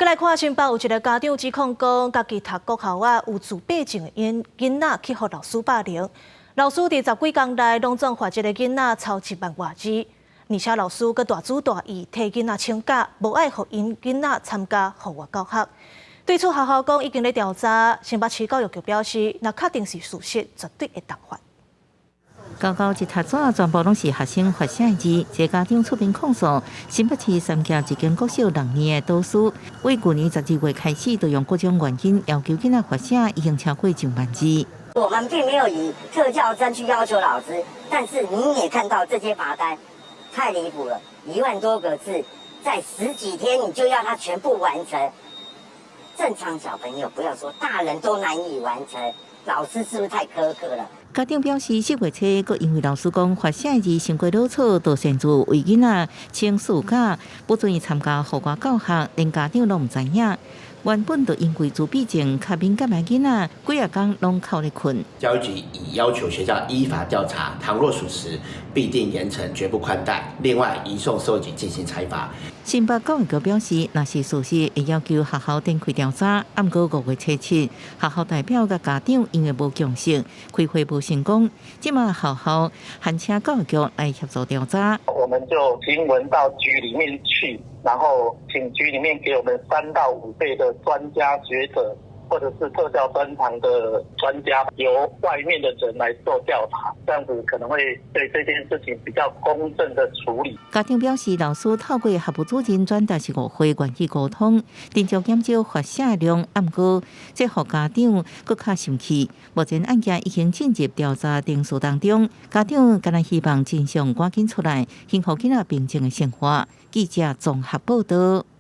再来看新北有一个家长指控讲，家己读国校有自闭症的囡仔去互老师霸凌，老师伫10几天内拢总罚一个囡仔超1万外字，而且老师阁大主大意替囡仔请假，无爱互因囡仔参加户外教学。对此，学校讲已经咧调查，新北市教育局表示，若确定是事实，绝对会重罚。高高一沓纸全部拢是学生发写的字，一个家长出面控诉，新北市三峡一间国小6年的导师，为去年12月开始，就用各种原因要求囡仔发写，已经超过1万字。我们并没有以特教生去要求老师，但是你也看到这些罚单，太离谱了，1万多个字，在10几天你就要他全部完成。正常小朋友不要说，大人都难以完成，老师是不是太苛刻了？家长表示，4月初，佮因为老师讲发写字成过老错，就擅自为囡仔请暑假，不准伊参加户外教学，连家长拢唔知影。原本就因为自闭症较敏感的囡仔，几啊天拢靠咧困。教育局已要求学校依法调查，倘若属实，必定严惩，绝不宽待。另外，移送社会局进行裁罚。新北教育局表示，若是事实，会要求学校展开调查。暗过5月7日，学校代表甲家长因为无共识，开会无成功。即马学校函请教育局来协助调查。我们就听闻到局里面去，然后请局里面给我们3到5倍的专家学者，或者是特教专长的专家，由外面的人来做调查，这样子可能会对这件事情比较公正的处理。家长表示，老师透过学务主任转达是误会，愿意沟通，定就减少发写量。暗过，这互家长更较生气。目前案件已经进入调查程序当中，家长敢若希望真相赶紧出来，幸福囡仔平静的生活。记者综合报道。